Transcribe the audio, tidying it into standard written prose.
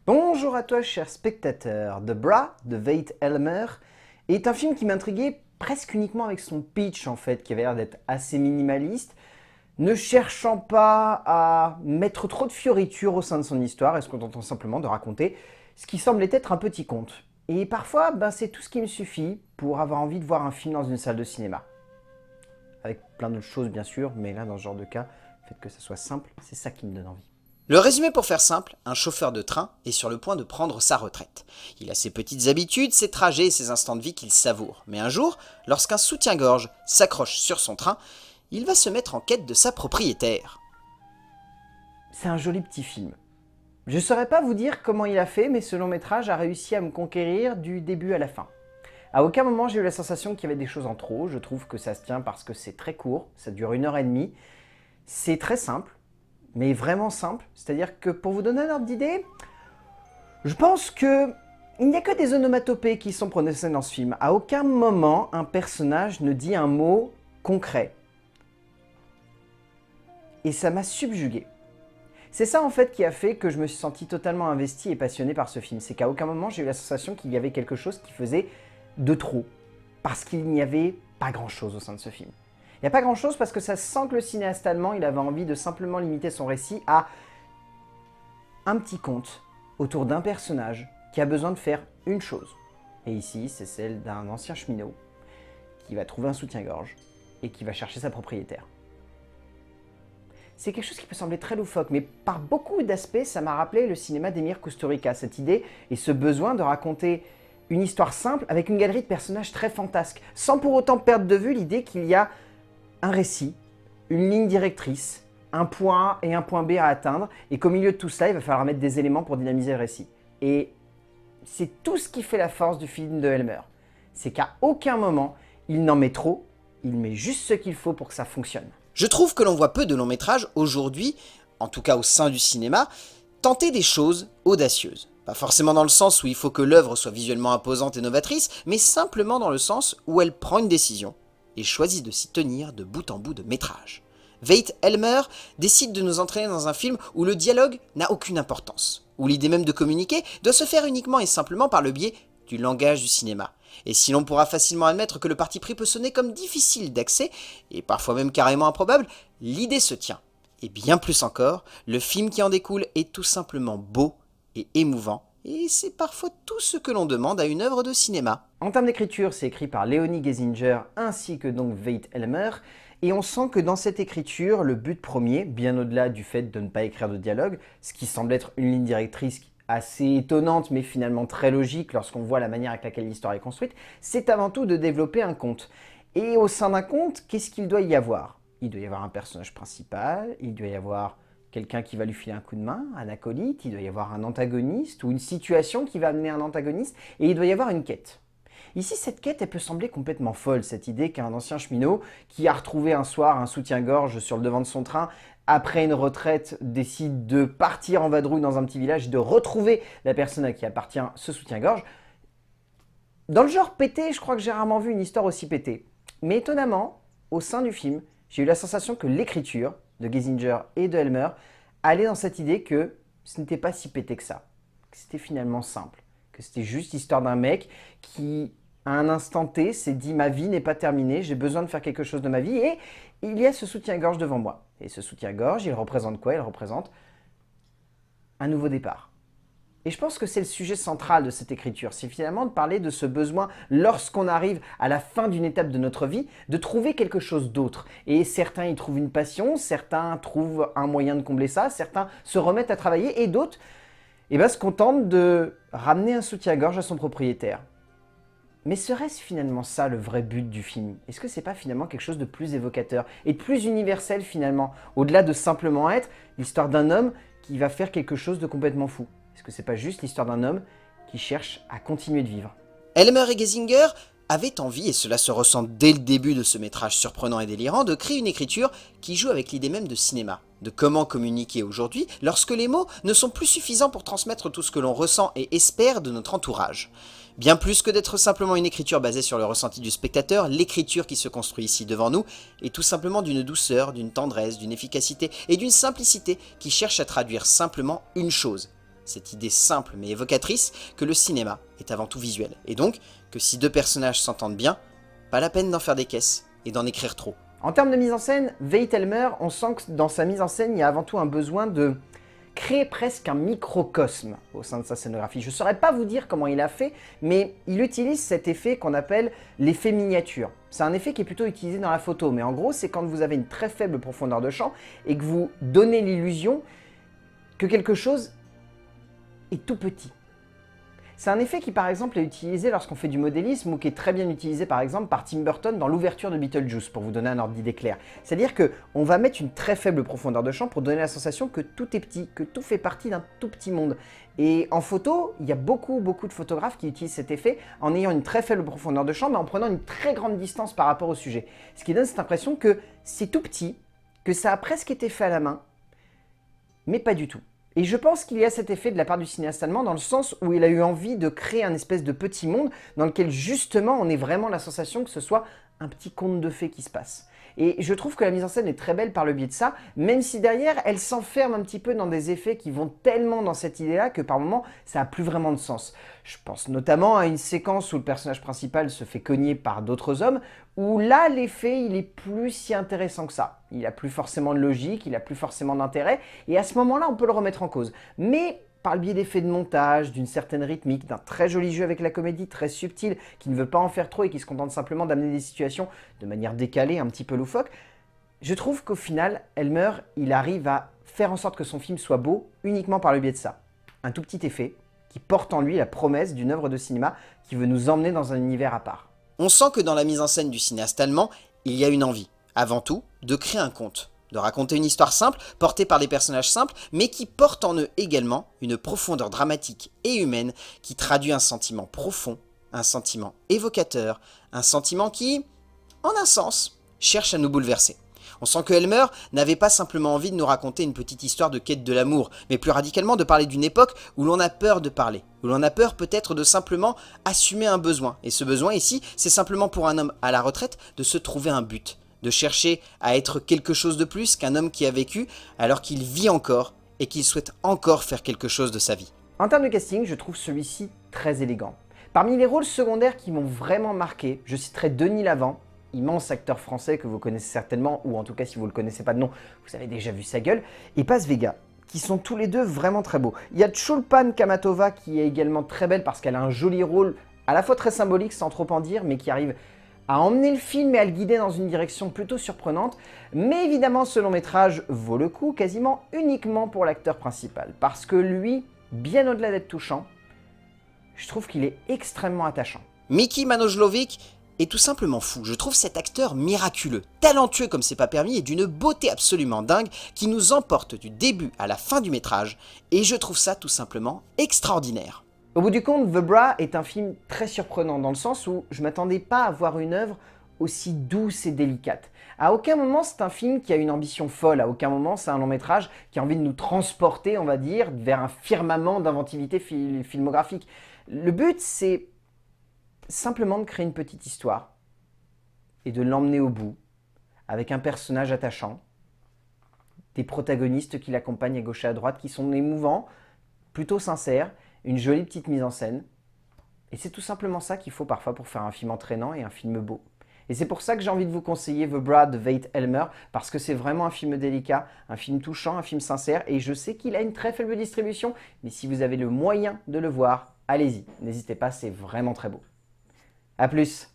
Bonjour à toi, cher spectateur. The Bra de Veit Elmer est un film qui m'intriguait presque uniquement avec son pitch en fait, qui avait l'air d'être assez minimaliste, ne cherchant pas à mettre trop de fioritures au sein de son histoire et se contentant simplement de raconter ce qui semblait être un petit conte. Et parfois, c'est tout ce qui me suffit pour avoir envie de voir un film dans une salle de cinéma. Avec plein d'autres choses bien sûr, mais là dans ce genre de cas, le fait que ça soit simple, c'est ça qui me donne envie. Le résumé pour faire simple, un chauffeur de train est sur le point de prendre sa retraite. Il a ses petites habitudes, ses trajets et ses instants de vie qu'il savoure. Mais un jour, lorsqu'un soutien-gorge s'accroche sur son train, il va se mettre en quête de sa propriétaire. C'est un joli petit film. Je ne saurais pas vous dire comment il a fait, mais ce long métrage a réussi à me conquérir du début à la fin. À aucun moment j'ai eu la sensation qu'il y avait des choses en trop, je trouve que ça se tient parce que c'est très court, ça dure 1h30, c'est très simple, mais vraiment simple, c'est-à-dire que pour vous donner un ordre d'idée, je pense que il n'y a que des onomatopées qui sont prononcées dans ce film. À aucun moment un personnage ne dit un mot concret. Et ça m'a subjugué. C'est ça en fait qui a fait que je me suis senti totalement investi et passionné par ce film. C'est qu'à aucun moment j'ai eu la sensation qu'il y avait quelque chose qui faisait de trop. Parce qu'il n'y avait pas grand chose au sein de ce film. Il n'y a pas grand chose parce que ça sent que le cinéaste allemand, il avait envie de simplement limiter son récit à un petit conte autour d'un personnage qui a besoin de faire une chose. Et ici, c'est celle d'un ancien cheminot qui va trouver un soutien-gorge et qui va chercher sa propriétaire. C'est quelque chose qui peut sembler très loufoque, mais par beaucoup d'aspects, ça m'a rappelé le cinéma d'Emir Kusturica, cette idée et ce besoin de raconter une histoire simple avec une galerie de personnages très fantasques, sans pour autant perdre de vue l'idée qu'il y a un récit, une ligne directrice, un point A et un point B à atteindre, et qu'au milieu de tout cela, il va falloir mettre des éléments pour dynamiser le récit. Et c'est tout ce qui fait la force du film de Elmer. C'est qu'à aucun moment, il n'en met trop, il met juste ce qu'il faut pour que ça fonctionne. Je trouve que l'on voit peu de longs métrages aujourd'hui, en tout cas au sein du cinéma, tenter des choses audacieuses. Pas forcément dans le sens où il faut que l'œuvre soit visuellement imposante et novatrice, mais simplement dans le sens où elle prend une décision et choisit de s'y tenir de bout en bout de métrage. Veit Elmer décide de nous entraîner dans un film où le dialogue n'a aucune importance, où l'idée même de communiquer doit se faire uniquement et simplement par le biais du langage du cinéma. Et si l'on pourra facilement admettre que le parti pris peut sonner comme difficile d'accès, et parfois même carrément improbable, l'idée se tient. Et bien plus encore, le film qui en découle est tout simplement beau et émouvant, et c'est parfois tout ce que l'on demande à une œuvre de cinéma. En termes d'écriture, c'est écrit par Leonie Gesinger ainsi que donc Veit Elmer, et on sent que dans cette écriture, le but premier, bien au-delà du fait de ne pas écrire de dialogue, ce qui semble être une ligne directrice assez étonnante mais finalement très logique lorsqu'on voit la manière avec laquelle l'histoire est construite, c'est avant tout de développer un conte. Et au sein d'un conte, qu'est-ce qu'il doit y avoir? Il doit y avoir un personnage principal, il doit y avoir quelqu'un qui va lui filer un coup de main, un acolyte, il doit y avoir un antagoniste ou une situation qui va amener un antagoniste, et il doit y avoir une quête. Ici, cette quête, elle peut sembler complètement folle, cette idée qu'un ancien cheminot qui a retrouvé un soir un soutien-gorge sur le devant de son train, après une retraite, décide de partir en vadrouille dans un petit village, de retrouver la personne à qui appartient ce soutien-gorge. Dans le genre pété, je crois que j'ai rarement vu une histoire aussi pétée. Mais étonnamment, au sein du film, j'ai eu la sensation que l'écriture de Gesinger et de Elmer allait dans cette idée que ce n'était pas si pété que ça, que c'était finalement simple, que c'était juste l'histoire d'un mec qui, à un instant T, s'est dit « ma vie n'est pas terminée, j'ai besoin de faire quelque chose de ma vie » et il y a ce soutien-gorge devant moi. Et ce soutien-gorge, il représente quoi? Il représente un nouveau départ. Et je pense que c'est le sujet central de cette écriture, c'est finalement de parler de ce besoin, lorsqu'on arrive à la fin d'une étape de notre vie, de trouver quelque chose d'autre. Et certains y trouvent une passion, certains trouvent un moyen de combler ça, certains se remettent à travailler, et d'autres se contentent de ramener un soutien-gorge à son propriétaire. Mais serait-ce finalement ça le vrai but du film? Est-ce que c'est pas finalement quelque chose de plus évocateur et de plus universel finalement, au-delà de simplement être l'histoire d'un homme qui va faire quelque chose de complètement fou? Est-ce que c'est pas juste l'histoire d'un homme qui cherche à continuer de vivre? Elmer et Gesinger avaient envie, et cela se ressent dès le début de ce métrage surprenant et délirant, de créer une écriture qui joue avec l'idée même de cinéma, de comment communiquer aujourd'hui lorsque les mots ne sont plus suffisants pour transmettre tout ce que l'on ressent et espère de notre entourage. Bien plus que d'être simplement une écriture basée sur le ressenti du spectateur, l'écriture qui se construit ici devant nous est tout simplement d'une douceur, d'une tendresse, d'une efficacité et d'une simplicité qui cherche à traduire simplement une chose, cette idée simple mais évocatrice que le cinéma est avant tout visuel, et donc que si deux personnages s'entendent bien, pas la peine d'en faire des caisses et d'en écrire trop. En termes de mise en scène, Veit Elmer, on sent que dans sa mise en scène, il y a avant tout un besoin de créer presque un microcosme au sein de sa scénographie. Je ne saurais pas vous dire comment il a fait, mais il utilise cet effet qu'on appelle l'effet miniature. C'est un effet qui est plutôt utilisé dans la photo, mais en gros, c'est quand vous avez une très faible profondeur de champ et que vous donnez l'illusion que quelque chose est tout petit. C'est un effet qui, par exemple, est utilisé lorsqu'on fait du modélisme ou qui est très bien utilisé, par exemple, par Tim Burton dans l'ouverture de Beetlejuice, pour vous donner un ordre d'idée clair. C'est-à-dire qu'on va mettre une très faible profondeur de champ pour donner la sensation que tout est petit, que tout fait partie d'un tout petit monde. Et en photo, il y a beaucoup de photographes qui utilisent cet effet en ayant une très faible profondeur de champ, mais en prenant une très grande distance par rapport au sujet. Ce qui donne cette impression que c'est tout petit, que ça a presque été fait à la main, mais pas du tout. Et je pense qu'il y a cet effet de la part du cinéaste allemand dans le sens où il a eu envie de créer un espèce de petit monde dans lequel justement on ait vraiment la sensation que ce soit un petit conte de fées qui se passe. Et je trouve que la mise en scène est très belle par le biais de ça, même si derrière elle s'enferme un petit peu dans des effets qui vont tellement dans cette idée-là que par moments ça n'a plus vraiment de sens. Je pense notamment à une séquence où le personnage principal se fait cogner par d'autres hommes, où là l'effet il est plus si intéressant que ça. Il n'a plus forcément de logique, il n'a plus forcément d'intérêt, et à ce moment-là on peut le remettre en cause. Mais par le biais d'effets de montage, d'une certaine rythmique, d'un très joli jeu avec la comédie, très subtil, qui ne veut pas en faire trop et qui se contente simplement d'amener des situations de manière décalée, un petit peu loufoque, je trouve qu'au final, Elmer, il arrive à faire en sorte que son film soit beau uniquement par le biais de ça. Un tout petit effet qui porte en lui la promesse d'une œuvre de cinéma qui veut nous emmener dans un univers à part. On sent que dans la mise en scène du cinéaste allemand, il y a une envie, avant tout, de créer un conte. De raconter une histoire simple, portée par des personnages simples, mais qui portent en eux également une profondeur dramatique et humaine qui traduit un sentiment profond, un sentiment évocateur, un sentiment qui, en un sens, cherche à nous bouleverser. On sent que Elmer n'avait pas simplement envie de nous raconter une petite histoire de quête de l'amour, mais plus radicalement de parler d'une époque où l'on a peur de parler, où l'on a peur peut-être de simplement assumer un besoin. Et ce besoin ici, c'est simplement pour un homme à la retraite de se trouver un but, de chercher à être quelque chose de plus qu'un homme qui a vécu alors qu'il vit encore et qu'il souhaite encore faire quelque chose de sa vie. En termes de casting, je trouve celui-ci très élégant. Parmi les rôles secondaires qui m'ont vraiment marqué, je citerai Denis Lavant, immense acteur français que vous connaissez certainement, ou en tout cas si vous ne le connaissez pas de nom, vous avez déjà vu sa gueule, et Paz Vega, qui sont tous les deux vraiment très beaux. Il y a Chulpan Kamatova qui est également très belle parce qu'elle a un joli rôle, à la fois très symbolique sans trop en dire, mais qui arrive à emmener le film et à le guider dans une direction plutôt surprenante. Mais évidemment, ce long métrage vaut le coup quasiment uniquement pour l'acteur principal, parce que lui, bien au-delà d'être touchant, je trouve qu'il est extrêmement attachant. Miki Manojlovic est tout simplement fou. Je trouve cet acteur miraculeux, talentueux comme c'est pas permis et d'une beauté absolument dingue qui nous emporte du début à la fin du métrage. Et je trouve ça tout simplement extraordinaire. Au bout du compte, The Bra est un film très surprenant dans le sens où je ne m'attendais pas à voir une œuvre aussi douce et délicate. À aucun moment c'est un film qui a une ambition folle, à aucun moment c'est un long métrage qui a envie de nous transporter, on va dire, vers un firmament d'inventivité filmographique. Le but c'est simplement de créer une petite histoire et de l'emmener au bout avec un personnage attachant, des protagonistes qui l'accompagnent à gauche et à droite qui sont émouvants, plutôt sincères, une jolie petite mise en scène. Et c'est tout simplement ça qu'il faut parfois pour faire un film entraînant et un film beau. Et c'est pour ça que j'ai envie de vous conseiller The Bra de Veit Elmer, parce que c'est vraiment un film délicat, un film touchant, un film sincère, et je sais qu'il a une très faible distribution, mais si vous avez le moyen de le voir, allez-y, n'hésitez pas, c'est vraiment très beau. A plus!